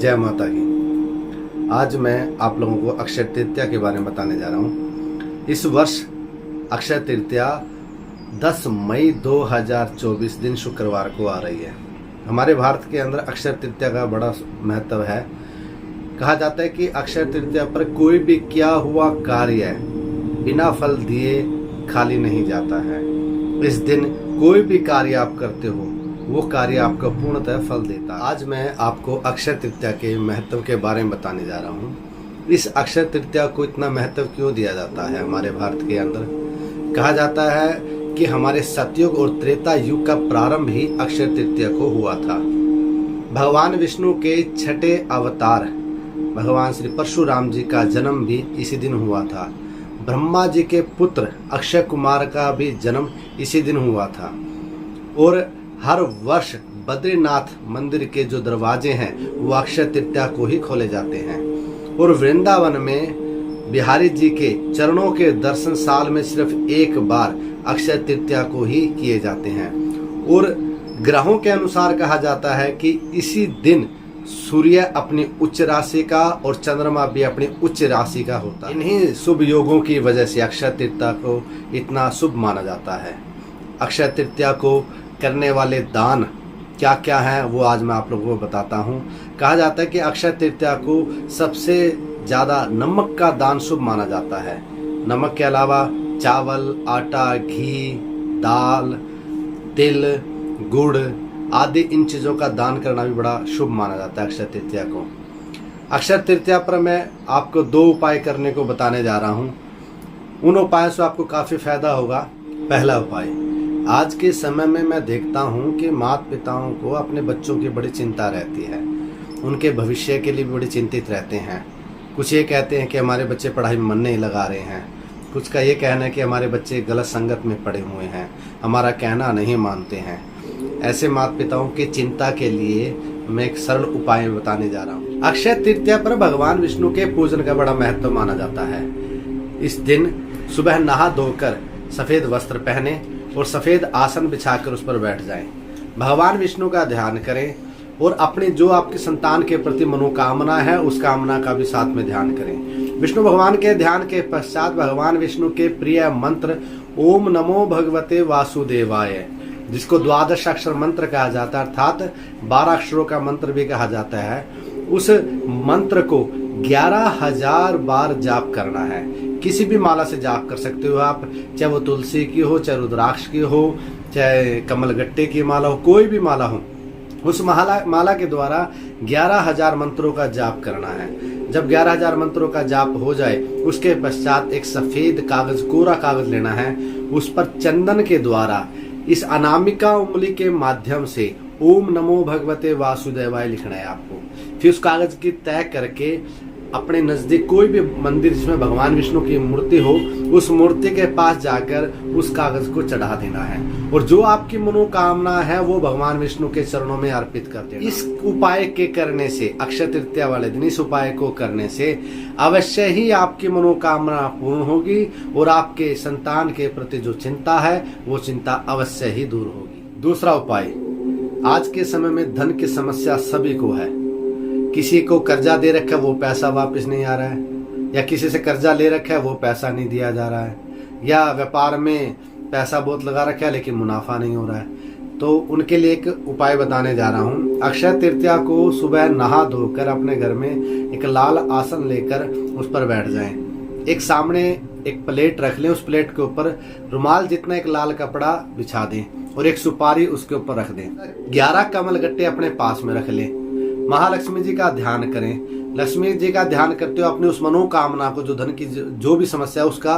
जय माता की। आज मैं आप लोगों को अक्षय तृतीया के बारे में बताने जा रहा हूँ। इस वर्ष अक्षय तृतीया 10 मई 2024 दिन शुक्रवार को आ रही है। हमारे भारत के अंदर अक्षय तृतीया का बड़ा महत्व है। कहा जाता है कि अक्षय तृतीया पर कोई भी किया हुआ कार्य बिना फल दिए खाली नहीं जाता है। इस दिन कोई भी कार्य आप करते हो वो कार्य आपका पूर्णतः फल देता है। आज मैं आपको अक्षय तृतीया के महत्व के बारे में बताने जा रहा हूँ। इस अक्षय तृतीया को इतना महत्व क्यों दिया जाता है हमारे भारत के अंदर? कहा जाता है कि हमारे सतयुग और त्रेता युग का प्रारंभ ही अक्षय तृतीया को हुआ था। भगवान विष्णु के छठे अवतार भगवान श्री परशुराम जी का जन्म भी इसी दिन हुआ था। ब्रह्मा जी के पुत्र अक्षय कुमार का भी जन्म इसी दिन हुआ था। और हर वर्ष बद्रीनाथ मंदिर के जो दरवाजे हैं वो अक्षय तृतीया को ही खोले जाते हैं। और वृंदावन में बिहारी जी के चरणों के दर्शन साल में सिर्फ एक बार अक्षय तृतीया को ही किए जाते हैं। और ग्रहों के अनुसार कहा जाता है कि इसी दिन सूर्य अपनी उच्च राशि का और चंद्रमा भी अपनी उच्च राशि का होता है। इन्हीं शुभ योगों की वजह से अक्षय तृतीया को इतना शुभ माना जाता है। अक्षय तृतीया को करने वाले दान क्या क्या हैं वो आज मैं आप लोगों को बताता हूँ। कहा जाता है कि अक्षय तृतीया को सबसे ज़्यादा नमक का दान शुभ माना जाता है। नमक के अलावा चावल, आटा, घी, दाल, तिल, गुड़ आदि इन चीज़ों का दान करना भी बड़ा शुभ माना जाता है अक्षय तृतीया को। अक्षय तृतीया पर मैं आपको 2 उपाय करने को बताने जा रहा हूँ। उन उपायों से आपको काफ़ी फायदा होगा। पहला उपाय, आज के समय में मैं देखता हूँ कि माता पिताओं को अपने बच्चों की बड़ी चिंता रहती है। उनके भविष्य के लिए भी बड़ी चिंतित रहते हैं। कुछ ये कहते हैं कि हमारे बच्चे पढ़ाई में मन नहीं लगा रहे हैं। कुछ का ये कहना है कि हमारे बच्चे गलत संगत में पड़े हुए हैं, हमारा कहना नहीं मानते हैं। ऐसे माता पिताओं की चिंता के लिए मैं एक सरल उपाय बताने जा रहा हूँ। अक्षय तृतीया पर भगवान विष्णु के पूजन का बड़ा महत्व माना जाता है। इस दिन सुबह नहा धोकर सफेद वस्त्र पहने और सफेद आसन बिछाकर उस पर बैठ जाएं। भगवान विष्णु का ध्यान करें और अपनी जो आपकी संतान के प्रति मनोकामना है उस कामना का भी साथ में ध्यान करें। विष्णु भगवान के ध्यान के पश्चात भगवान विष्णु के प्रिय मंत्र ओम नमो भगवते वासुदेवाय, जिसको 12 अक्षर मंत्र कहा जाता है, अर्थात 12 अक्षरों का मंत्र भी कहा जाता है, उस मंत्र को 11,000 बार जाप करना है। किसी भी माला से जाप कर सकते हो आप, चाहे वो तुलसी की हो, चाहे रुद्राक्ष की हो, चाहे कमलगट्टे की माला हो, कोई भी माला हो। उस माला के द्वारा 11,000 मंत्रों का जाप करना है। जब 11,000 मंत्रों का जाप हो जाए उसके पश्चात एक सफेद कागज, कोरा कागज लेना है। उस पर चंदन के द्वारा इस अनामिका उंगली के माध्यम से ओम नमो भगवते वासुदेवाय लिखना है आपको। फिर उस कागज की तय करके अपने नजदीक कोई भी मंदिर जिसमें भगवान विष्णु की मूर्ति हो उस मूर्ति के पास जाकर उस कागज को चढ़ा देना है। और जो आपकी मनोकामना है वो भगवान विष्णु के चरणों में अर्पित कर देना। इस उपाय के करने से, अक्षय तृतीया वाले दिन इस उपाय को करने से अवश्य ही आपकी मनोकामना पूर्ण होगी और आपके संतान के प्रति जो चिंता है वो चिंता अवश्य ही दूर होगी। दूसरा उपाय, आज के समय में धन की समस्या सभी को है। किसी को कर्जा दे रखा है वो पैसा वापस नहीं आ रहा है, या किसी से कर्जा ले रखा है वो पैसा नहीं दिया जा रहा है, या व्यापार में पैसा बहुत लगा रखा है लेकिन मुनाफा नहीं हो रहा है। तो उनके लिए एक उपाय बताने जा रहा हूँ। अक्षय तृतीया को सुबह नहा धोकर अपने घर में एक लाल आसन लेकर उस पर बैठ जाएं। एक सामने एक प्लेट रख लें, उस प्लेट के ऊपर रुमाल जितना एक लाल कपड़ा बिछा दें और एक सुपारी उसके ऊपर रख दें। 11 कमलगट्टे अपने पास में रख लें। महालक्ष्मी जी का ध्यान करें। लक्ष्मी जी का ध्यान करते हुए अपनी उस मनोकामना को, जो धन की जो भी समस्या है उसका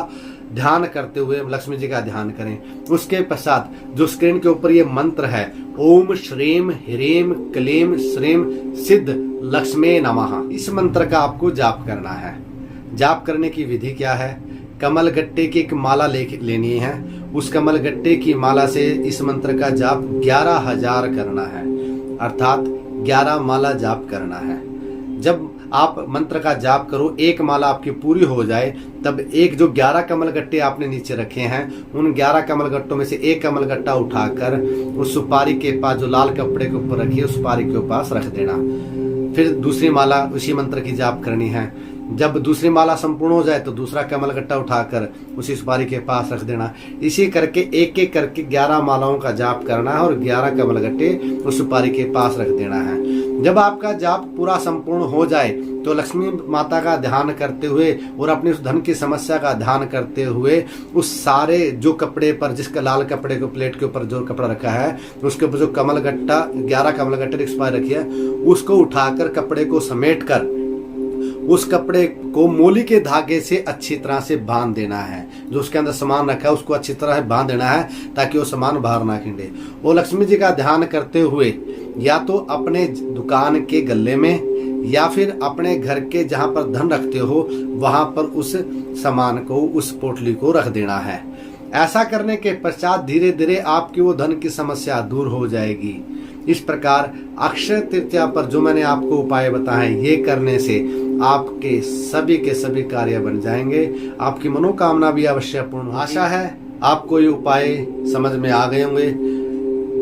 ध्यान करते हुए लक्ष्मी जी का ध्यान करें। उसके पश्चात जो स्क्रीन के ऊपर ये मंत्र है ओम श्रीम ह्रीम क्लीम श्रीम सिद्ध लक्ष्मी नमः, इस मंत्र का आपको जाप करना है। जाप करने की विधि क्या है? कमल गट्टे की एक माला लेनी है। उस कमल गट्टे की माला से इस मंत्र का जाप 11,000 करना है, अर्थात 11 माला जाप करना है। जब आप मंत्र का जाप करो, एक माला आपकी पूरी हो जाए, तब एक जो 11 कमल गट्टे आपने नीचे रखे हैं उन 11 कमल गट्टों में से एक कमल गट्टा उठाकर उस सुपारी के पास, जो लाल कपड़े के ऊपर रखी है, उस सुपारी के पास रख देना। फिर दूसरी माला उसी मंत्र की जाप करनी है। जब दूसरी माला संपूर्ण हो जाए तो दूसरा कमल गट्टा उठाकर उसी सुपारी के पास रख देना। इसी करके एक एक करके 11 मालाओं का जाप करना है और 11 कमल गट्टे उस सुपारी के पास रख देना है। जब आपका जाप पूरा संपूर्ण हो जाए तो लक्ष्मी माता का ध्यान करते हुए और अपनी उस धन की समस्या का ध्यान करते हुए उस सारे जो कपड़े पर, जिसका लाल कपड़े को प्लेट के ऊपर जो कपड़ा रखा है उसके ऊपर जो कमल गट्टा 11 कमल गट्टे सुपारी रखी है उसको उठाकर कपड़े को समेट कर उस कपड़े को मोली के धागे से अच्छी तरह से बांध देना है। जो उसके अंदर सामान रखा है उसको अच्छी तरह से बांध देना है ताकि वो सामान बाहर ना खिंडे। वो लक्ष्मी जी का ध्यान करते हुए या तो अपने दुकान के गले में या फिर अपने घर के जहां पर धन रखते हो वहां पर उस सामान को, उस पोटली को रख देना है। ऐसा करने के पश्चात धीरे धीरे आपकी वो धन की समस्या दूर हो जाएगी। इस प्रकार अक्षय तृतीया पर जो मैंने आपको उपाय बताए ये करने से आपके सभी के सभी कार्य बन जाएंगे, आपकी मनोकामना भी अवश्य पूर्ण। आशा है आपको ये उपाय समझ में आ गए होंगे।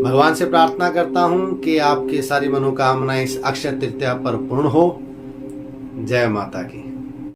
भगवान से प्रार्थना करता हूँ कि आपकी सारी मनोकामनाएं इस अक्षय तृतीया पर पूर्ण हो। जय माता की।